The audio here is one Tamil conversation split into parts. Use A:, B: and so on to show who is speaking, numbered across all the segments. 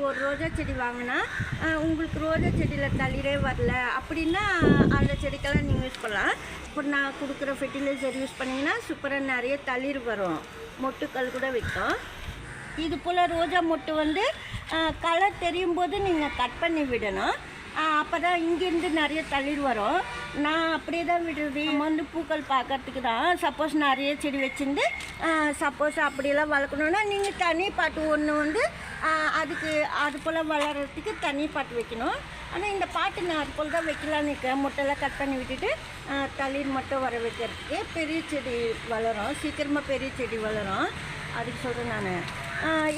A: ஒரு ரோஜா செடி வாங்கினா உங்களுக்கு ரோஜா செடியில் தளிரே வரல அப்படின்னா அந்த செடிக்கெல்லாம் நீங்கள் யூஸ் பண்ணலாம். இப்போ நான் கொடுக்குற ஃபெர்டிலைசர் யூஸ் பண்ணிங்கன்னா சூப்பராக நிறைய தளிர் வரும், மொட்டுக்கள் கூட வைக்கும். இது போல் ரோஜா மொட்டு வந்து கலர் தெரியும் போது நீங்கள் கட் பண்ணி விடணும். அப்போ தான் இங்கேருந்து நிறைய தளிர் வரும். நான் அப்படியே தான் விடுறது. நம்ம வந்து பூக்கள் பார்க்கறதுக்கு தான். சப்போஸ் நிறைய செடி வச்சுருந்து சப்போஸ் அப்படியெல்லாம் வளர்க்கணுன்னா நீங்கள் தனி பாட்டு ஒன்று வந்து அதுக்கு அது போல் வளர்கிறதுக்கு தனி பாட்டு வைக்கணும். ஆனால் இந்த பாட்டு நான் அது போல் தான் வைக்கலான்னு இருக்கேன். மொட்டையெல்லாம் கட் பண்ணி விட்டுட்டு தளிர் மட்டும் வர வைக்கிறதுக்கு பெரிய செடி வளரும், சீக்கிரமாக பெரிய செடி வளரும். அதுக்கு சொல்கிறேன் நான்.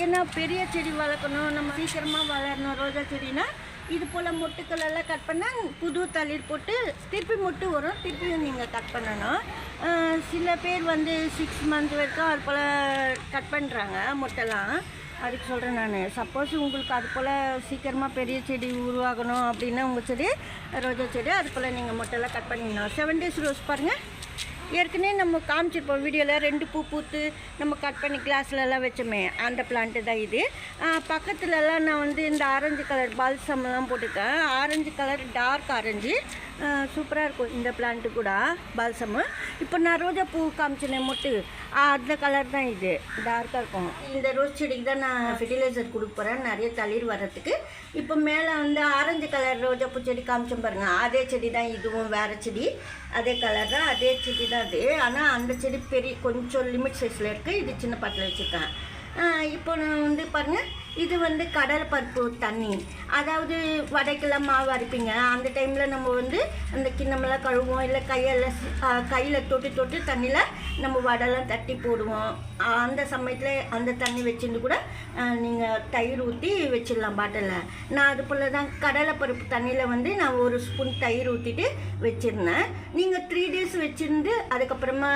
A: ஏன்னா பெரிய செடி வளர்க்கணும், நம்ம சீக்கிரமாக வளரணும் ரோஜா செடினா இது போல் மொட்டுக்கள் எல்லாம் கட் பண்ணால் புது தளிர் போட்டு திருப்பி மொட்டு வரும், திருப்பியும் நீங்கள் கட் பண்ணணும். சில பேர் வந்து 6 மந்த் வரைக்கும் அது போல் கட் பண்ணுறாங்க மொட்டைலாம். அதுக்கு சொல்கிறேன் நான். சப்போஸ் உங்களுக்கு அது போல் சீக்கிரமாக பெரிய செடி உருவாகணும் அப்படின்னா உங்கள் செடி ரோஜா செடி அது போல் நீங்கள் மொட்டைலாம் கட் பண்ணிடணும். 7 days ரோஸ் பாருங்கள், ஏற்கனவே நம்ம காமிச்சிருப்போம் வீடியோவில் 2 பூ பூத்து நம்ம கட் பண்ணி கிளாஸ்லலாம் வச்சோமே அந்த பிளான்ட்டு தான் இது. பக்கத்துலலாம் நான் வந்து இந்த ஆரஞ்சு கலர் பால்சம்லாம் போட்டிருக்கேன். ஆரஞ்சு கலர் டார்க் ஆரஞ்சு சூப்பராக இருக்கும் இந்த பிளான்ட்டு கூட பால்சம்மு. இப்போ நான் ரோஜா பூ காமிச்சினேன் மொட்டு, அந்த கலர் தான் இது, டார்க்காக இருக்கும். இந்த ரோஸ் செடிக்கு தான் நான் ஃபெர்டிலைசர் கொடுக்க போகிறேன் நிறைய தளிர் வர்றதுக்கு. இப்போ மேலே வந்து ஆரஞ்சு கலர் ரோஜா பூ செடி காமிச்சோம் பாருங்கள், அதே செடி தான் இதுவும், வேறு செடி அதே கலர் தான், அதே செடி தான் அது. ஆனால் அந்த செடி பெரிய கொஞ்சம் லிமிட் சைஸில் இருக்குது, இது சின்ன பாட்டில் வச்சுருக்கேன். இப்போ நான் வந்து பாருங்கள், இது வந்து கடலை பருப்பு தண்ணி, அதாவது வடைக்கெல்லாம் மாவு அரைப்பீங்க அந்த டைமில் நம்ம வந்து அந்த கிண்ணமெல்லாம் கழுவோம், இல்லை கையில் தொட்டு தண்ணியில் நம்ம வடைலாம் தட்டி போடுவோம். அந்த சமயத்தில் அந்த தண்ணி வச்சுருந்து கூட நீங்கள் தயிர் ஊற்றி வச்சிடலாம் பாட்டிலில். நான் அது போல் தான் கடலை பருப்பு தண்ணியில் வந்து நான் 1 ஸ்பூன் தயிர் ஊற்றிட்டு வச்சுருந்தேன். நீங்கள் 3 days வச்சுருந்து அதுக்கப்புறமா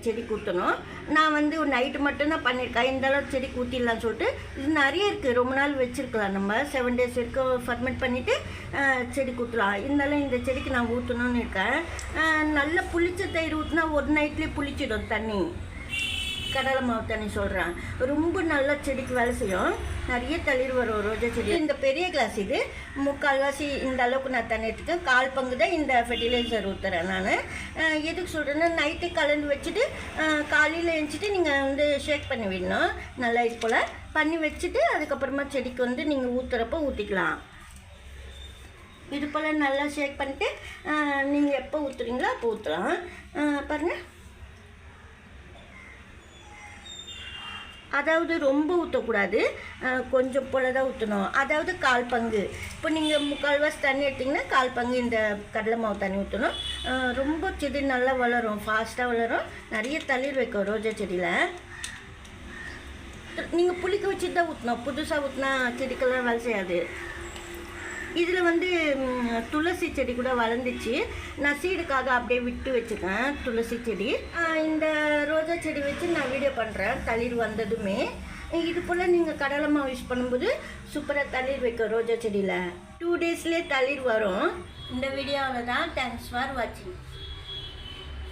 A: செடி ஊற்றணும். நான் வந்து நைட்டு மட்டும்தான் பண்ணியிருக்கேன். இந்த அளவு செடி ஊற்றிடலான்னு சொல்லிட்டு இது நிறைய இருக்குது, ரொம்ப நாள் வச்சுருக்கலாம். நம்ம 7 days வரைக்கும் ஃபர்மெண்ட் பண்ணிவிட்டு செடி ஊற்றலாம். இருந்தாலும் இந்த செடிக்கு நான் ஊற்றணும்னு இருக்கேன். நல்லா புளிச்ச தயிர் ஊற்றினா ஒரு நைட்லேயே புளிச்சிடும் தண்ணி, கடலை மாவு தண்ணி சொல்கிறேன். ரொம்ப நல்லா செடிக்கு வேலை செய்யும், நிறைய தளிர் வரும் ரோஜா செடி. இந்த பெரிய கிளாஸ் இது 3/4 இந்த அளவுக்கு நான் தண்ணி எடுத்துக்கேன். 1/4 பங்கு தான் இந்த ஃபெர்டிலைசர் ஊற்றுறேன் நான். எதுக்கு சொல்கிறேன்னா நைட்டு கலந்து வச்சுட்டு காலையில் எழுந்திரிச்சிட்டு நீங்கள் வந்து ஷேக் பண்ணி விடணும். நல்லா இது போல் பண்ணி வச்சுட்டு அதுக்கப்புறமா செடிக்கு வந்து நீங்கள் ஊற்றுறப்போ ஊற்றிக்கலாம். இது போல் நல்லா ஷேக் பண்ணிவிட்டு நீங்கள் எப்போ ஊற்றுறீங்களோ அப்போ ஊற்றலாம். பாருங்கள், அதாவது ரொம்ப ஊற்றக்கூடாது, கொஞ்சம் போல் தான் ஊற்றணும். அதாவது 1/4 பங்கு. இப்போ நீங்கள் 3/4 தண்ணி எடுத்திங்கன்னா 1/4 பங்கு இந்த கடலை மாவு தண்ணி ஊற்றணும். ரொம்ப செடி நல்லா வளரும், ஃபாஸ்ட்டாக வளரும், நிறைய தளிர் வைக்கும் ரோஜா செடியில். நீங்கள் புளிக்க வச்சுட்டு தான் ஊற்றணும், புதுசாக ஊற்றினா செடிக்கெல்லாம் வேலை செய்யாது. இதில் வந்து துளசி செடி கூட வளர்ந்துச்சு, நான் சீடுக்காக அப்படியே விட்டு வச்சுக்கேன் துளசி செடி. இந்த ரோஜா செடி வச்சு நான் வீடியோ பண்ணுறேன் தளிர் வந்ததுமே. இது போல் நீங்கள் கடலை மாவு யூஸ் பண்ணும்போது சூப்பராக தளிர் வைக்கும் ரோஜா செடியில். 2 daysலேயே தளிர் வரும். இந்த வீடியோவில் தான். தேங்க்ஸ் ஃபார் வாட்சிங்.